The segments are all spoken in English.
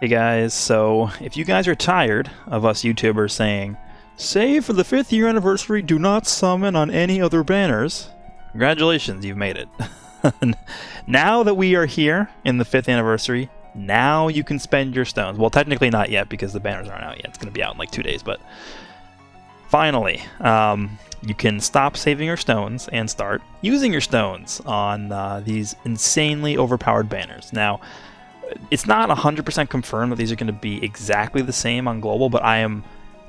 Hey guys, so if you guys are tired of us YouTubers saying, save for the 5th year anniversary, do not summon on any other banners, congratulations, you've made it. Now that we are here in the 5th anniversary, now you can spend your stones. Well, technically not yet because the banners aren't out yet. It's going to be out in like 2 days, but finally, you can stop saving your stones and start using your stones on these insanely overpowered banners. Now, it's not 100% confirmed that these are going to be exactly the same on global, but I am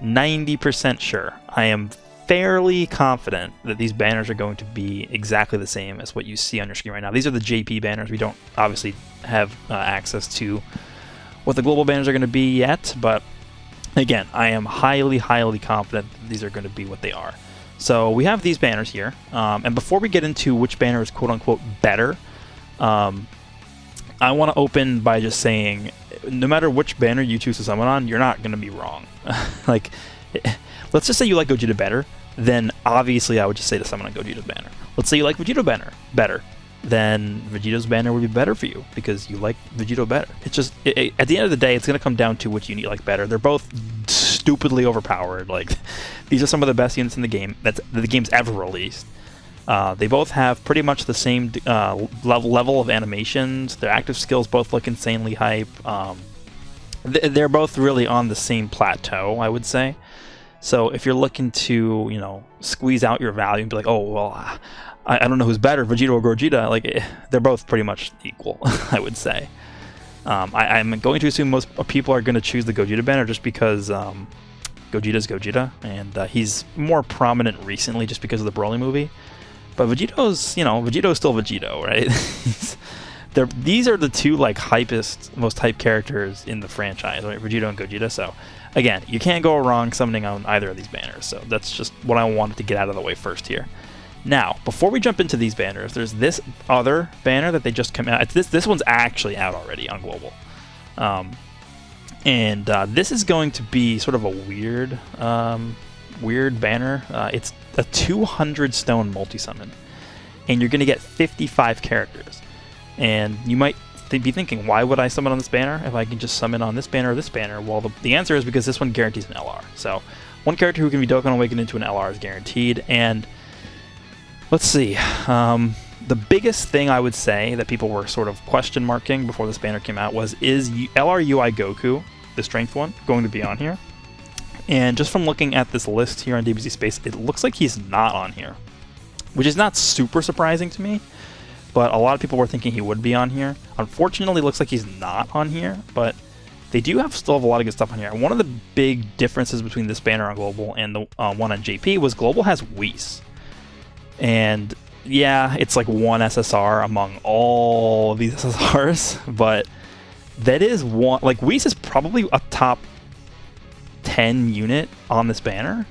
90% sure. I am fairly confident that these banners are going to be exactly the same as what you see on your screen right now. These are the JP banners. We don't obviously have access to what the global banners are going to be yet, but again, I am highly confident that these are going to be what they are. So we have these banners here, and before we get into which banner is quote-unquote better, I want to open by just saying, no matter which banner you choose to summon on, you're not going to be wrong. Like, let's just say you like Gogeta better, then obviously I would just say to summon on Gogeta's banner. Let's say you like Vegito Banner better, then Vegito's banner would be better for you because you like Vegito better. It's just, at the end of the day, it's going to come down to which unit you like better. They're both stupidly overpowered. Like, these are some of the best units in the game that the game's ever released. They both have pretty much the same level of animations. Their active skills both look insanely hype. They're both really on the same plateau, I would say. So if you're looking to, you know, squeeze out your value and be like, oh, well, I don't know who's better, Vegito or Gogeta, like, they're both pretty much equal, I would say. I'm going to assume most people are going to choose the Gogeta banner just because Gogeta's Gogeta, and he's more prominent recently just because of the Broly movie. But Vegito's, you know, Vegito's still Vegito, right? These are the two, like, most hype characters in the franchise, right? Vegito and Gogeta. So, again, you can't go wrong summoning on either of these banners. So that's just what I wanted to get out of the way first here. Now, before we jump into these banners, there's this other banner that they just come out. This one's actually out already on global. This is going to be sort of a weird banner. It's a 200 stone multi-summon, and you're going to get 55 characters. And you might be thinking, why would I summon on this banner if I can just summon on this banner or this banner? Well, the answer is because this one guarantees an LR. So one character who can be Dokkan awakened into an LR is guaranteed. And let's see, the biggest thing I would say that people were sort of question marking before this banner came out was, is LR UI Goku, the strength one, going to be on here? And just from looking at this list here on DBZ Space, it looks like he's not on here, which is not super surprising to me, but a lot of people were thinking he would be on here. Unfortunately, it looks like he's not on here, but they still have a lot of good stuff on here. One of the big differences between this banner on Global and the one on JP was Global has Whis. And yeah, it's like one SSR among all of these SSRs, but that is one, like, Whis is probably a top 10 unit on this banner.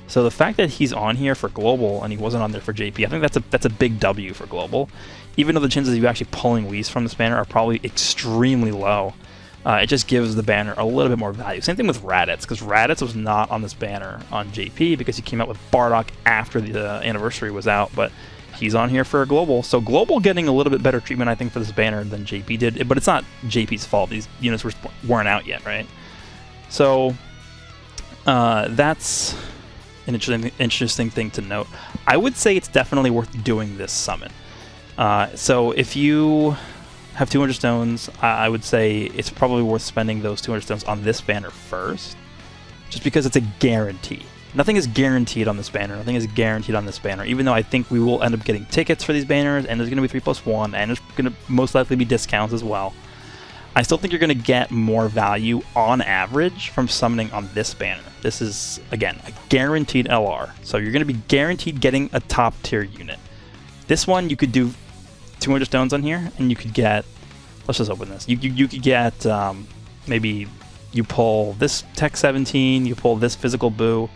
So the fact that he's on here for global and he wasn't on there for JP, I think that's a big W for global. Even though the chances of you actually pulling Whis from this banner are probably extremely low, it just gives the banner a little bit more value. Same thing with Raddatz, because Raddatz was not on this banner on JP because he came out with Bardock after the anniversary was out, but he's on here for a global. So global getting a little bit better treatment, I think, for this banner than JP did, but it's not JP's fault. These units weren't out yet, right? So that's an interesting thing to note. I would say it's definitely worth doing this summon. So if you have 200 stones, I would say it's probably worth spending those 200 stones on this banner first, just because it's a guarantee. Nothing is guaranteed on this banner. Nothing is guaranteed on this banner, even though I think we will end up getting tickets for these banners, and there's going to be 3+1, and there's going to most likely be discounts as well. I still think you're going to get more value on average from summoning on this banner. This is, again, a guaranteed LR. So you're going to be guaranteed getting a top tier unit. This one, you could do 200 stones on here, and you could get, let's just open this. You could get, maybe you pull this Tech 17, you pull this Physical Boo,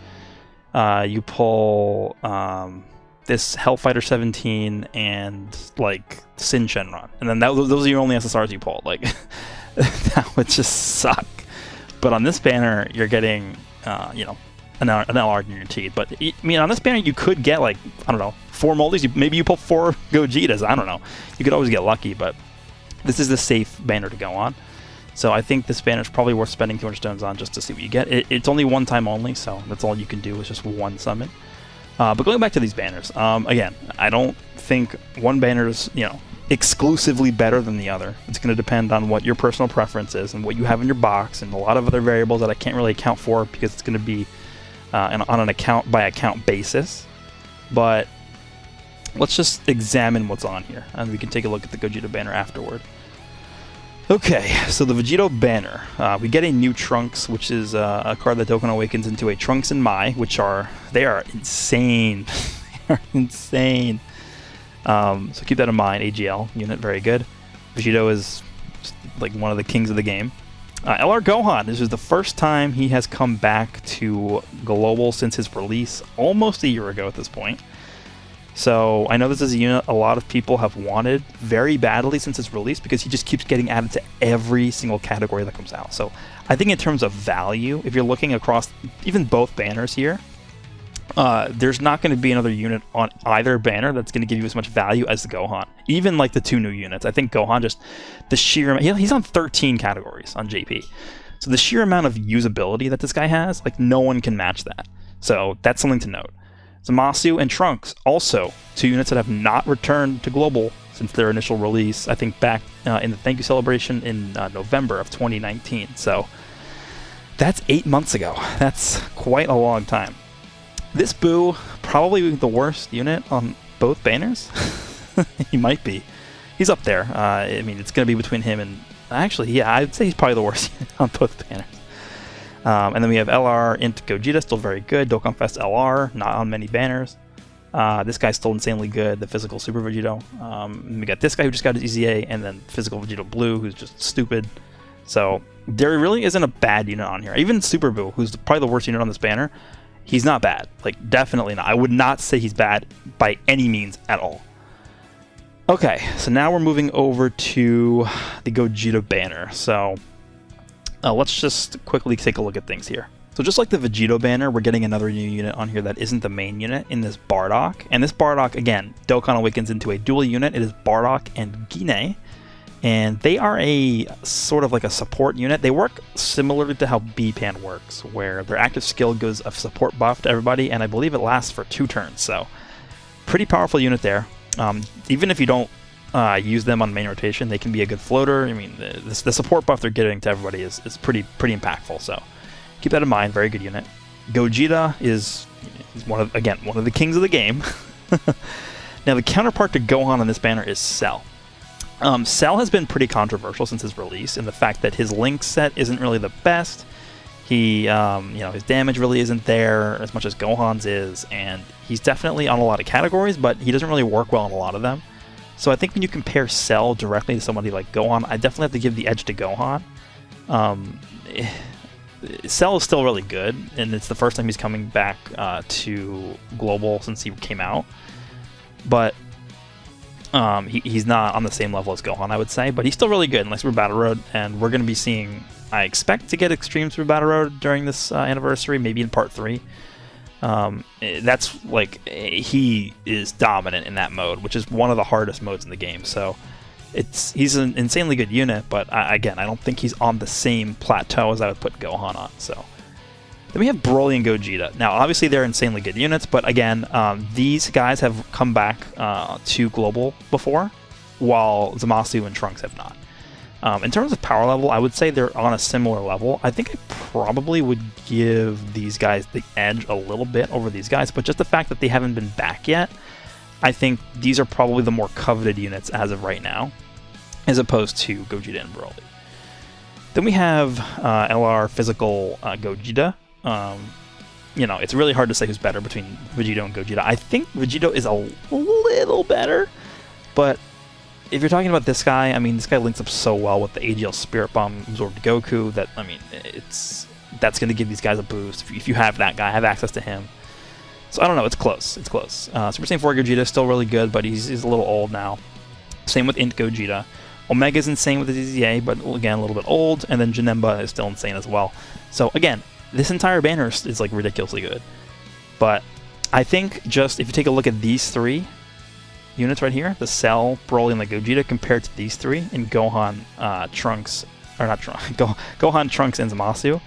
you pull this Hellfighter 17, and like Sin Shenron. And then those are your only SSRs you pulled. Like, that would just suck. But on this banner, you're getting, you know, an LR guaranteed. But I mean, on this banner, you could get, like, I don't know, 4 Moldys. Maybe you pull 4 Gogetas. I don't know. You could always get lucky, but this is the safe banner to go on. So I think this banner is probably worth spending 200 stones on just to see what you get. It's only one time only, so that's all you can do is just one summon. But going back to these banners, again, I don't think one banner is, exclusively better than the other. It's going to depend on what your personal preference is and what you have in your box and a lot of other variables that I can't really account for because it's going to be on an account-by-account basis. But let's just examine what's on here, and we can take a look at the Gogeta Banner afterward. Okay, so the Vegito Banner. We get a new Trunks, which is a card that Dokkan awakens into a Trunks and Mai, which are insane. They are insane. So keep that in mind. AGL unit, very good. Vegito is just like one of the kings of the game. LR Gohan. This is the first time he has come back to Global since his release almost a year ago at this point. So I know this is a unit a lot of people have wanted very badly since its release because he just keeps getting added to every single category that comes out. So I think in terms of value, if you're looking across even both banners here, there's not going to be another unit on either banner that's going to give you as much value as the Gohan. Even like the two new units. I think Gohan just, the sheer, he's on 13 categories on JP. So the sheer amount of usability that this guy has, like no one can match that. So that's something to note. Zamasu and Trunks, also two units that have not returned to Global since their initial release, I think back in the Thank You celebration in November of 2019. So that's 8 months ago. That's quite a long time. This Boo, probably the worst unit on both banners. He might be. He's up there. I mean, it's going to be between him and... Actually, yeah, I'd say he's probably the worst unit on both banners. And then we have LR Int Gogeta, still very good. Dokkan Fest LR, not on many banners. This guy's still insanely good, the physical Super Vegito. We got this guy who just got his EZA, and then physical Vegito Blue, who's just stupid. So there really isn't a bad unit on here. Even Super Boo, who's probably the worst unit on this banner, he's not bad. Like, definitely not. I would not say he's bad by any means at all. Okay, so now we're moving over to the Gogeta Banner. So let's just quickly take a look at things here. So just like the Vegito Banner, we're getting another new unit on here that isn't the main unit in this Bardock. And this Bardock, again, Dokkan awakens into a dual unit. It is Bardock and Gine. And they are a sort of like a support unit. They work similarly to how B-Pan works, where their active skill gives a support buff to everybody, and I believe it lasts for 2 turns. So pretty powerful unit there. Even if you don't use them on main rotation, they can be a good floater. I mean, the support buff they're giving to everybody is pretty impactful. So keep that in mind. Very good unit. Gogeta is one of the kings of the game. Now the counterpart to Gohan on this banner is Cell. Cell has been pretty controversial since his release in the fact that his link set isn't really the best. He, his damage really isn't there as much as Gohan's is, and he's definitely on a lot of categories, but he doesn't really work well on a lot of them. So I think when you compare Cell directly to somebody like Gohan, I definitely have to give the edge to Gohan. Cell is still really good, and it's the first time he's coming back to Global since he came out. But he's not on the same level as Gohan, I would say, but he's still really good in Super Battle Road, and we're going to be seeing, I expect to get Extreme Super Battle Road during this anniversary, maybe in Part 3. That's like, he is dominant in that mode, which is one of the hardest modes in the game, so he's an insanely good unit, but again, I don't think he's on the same plateau as I would put Gohan on, so. Then we have Broly and Gogeta. Now, obviously, they're insanely good units, but again, these guys have come back to Global before, while Zamasu and Trunks have not. In terms of power level, I would say they're on a similar level. I think I probably would give these guys the edge a little bit over these guys, but just the fact that they haven't been back yet, I think these are probably the more coveted units as of right now, as opposed to Gogeta and Broly. Then we have LR Physical Gogeta. It's really hard to say who's better between Vegito and Gogeta. I think Vegito is a little better, but if you're talking about this guy, I mean, this guy links up so well with the AGL Spirit Bomb absorbed Goku that, I mean, that's going to give these guys a boost. If you have that guy, have access to him. So I don't know, it's close. It's close. Super Saiyan 4 Gogeta is still really good, but he's a little old now. Same with Int Gogeta. Omega's insane with his EZA, but again, a little bit old, and then Janemba is still insane as well. So again, this entire banner is like ridiculously good. But I think just if you take a look at these 3 units right here, the Cell, Broly, and the Gogeta compared to these 3 in Gohan, Trunks, or not Trunks, Gohan, Trunks, and Zamasu.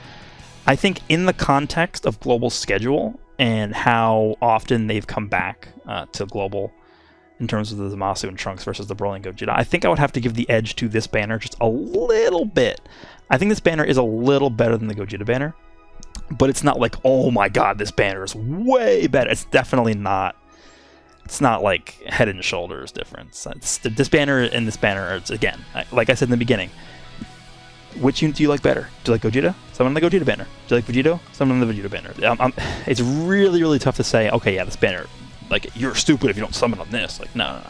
I think in the context of Global schedule and how often they've come back to Global in terms of the Zamasu and Trunks versus the Broly and Gogeta, I think I would have to give the edge to this banner just a little bit. I think this banner is a little better than the Gogeta banner, but it's not like, oh my god, this banner is way better. It's definitely not. It's not like head and shoulders difference. This banner and this banner, it's, again, like I said in the beginning, which unit do you like better? Do you like Gogeta? Summon on the Gogeta banner. Do you like Vegito? Summon on the Vegeta banner. It's really, really tough to say, okay, yeah, this banner, like, you're stupid if you don't summon on this. Like, no.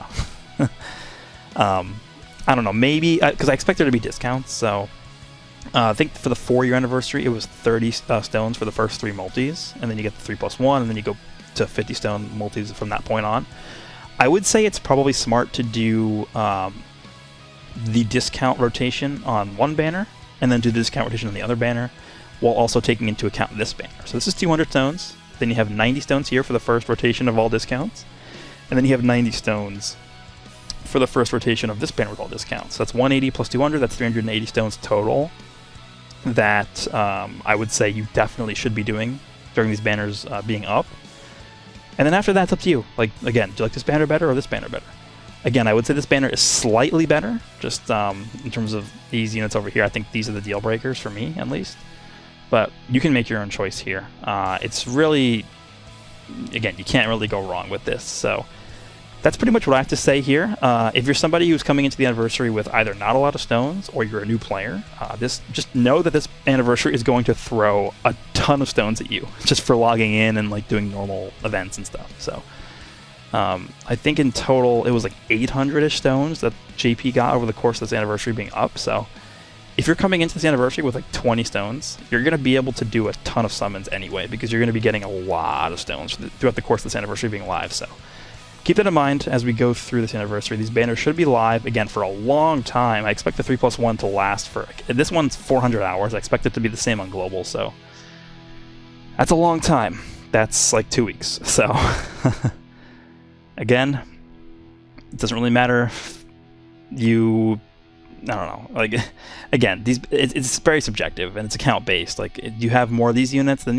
I don't know, maybe, because I expect there to be discounts, so I think for the 4-year anniversary, it was 30 stones for the first 3 multis, and then you get the 3+1, and then you go to 50 stone multis from that point on. I would say it's probably smart to do the discount rotation on one banner, and then do the discount rotation on the other banner, while also taking into account this banner. So this is 200 stones, then you have 90 stones here for the first rotation of all discounts, and then you have 90 stones for the first rotation of this banner with all discounts. So that's 180 plus 200, that's 380 stones total that I would say you definitely should be doing during these banners being up. And then after that, it's up to you. Like, again, do you like this banner better or this banner better? Again, I would say this banner is slightly better, just in terms of these units over here. I think these are the deal breakers for me, at least. But you can make your own choice here. It's really, again, you can't really go wrong with this. So that's pretty much what I have to say here. If you're somebody who's coming into the anniversary with either not a lot of stones or you're a new player, just know that this anniversary is going to throw a ton of stones at you just for logging in and like doing normal events and stuff. So I think in total it was like 800-ish stones that JP got over the course of this anniversary being up. So if you're coming into this anniversary with like 20 stones, you're going to be able to do a ton of summons anyway, because you're going to be getting a lot of stones throughout the course of this anniversary being live. So keep that in mind as we go through this anniversary. These banners should be live, again, for a long time. I expect the 3+1 to last for... This one's 400 hours. I expect it to be the same on Global, so that's a long time. That's like 2 weeks. So, again, it doesn't really matter if you... I don't know. Like, again, it's very subjective, and it's account-based. Like, you have more of these units than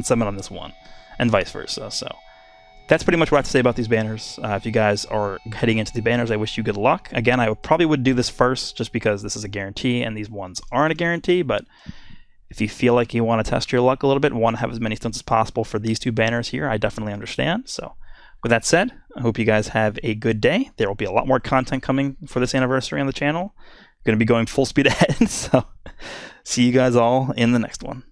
summon on this one, and vice versa, so... That's pretty much what I have to say about these banners. If you guys are heading into the banners, I wish you good luck. Again, I probably would do this first just because this is a guarantee and these ones aren't a guarantee, but if you feel like you want to test your luck a little bit and want to have as many stones as possible for these 2 banners here, I definitely understand. So with that said, I hope you guys have a good day. There will be a lot more content coming for this anniversary on the channel. Going to be going full speed ahead, so see you guys all in the next one.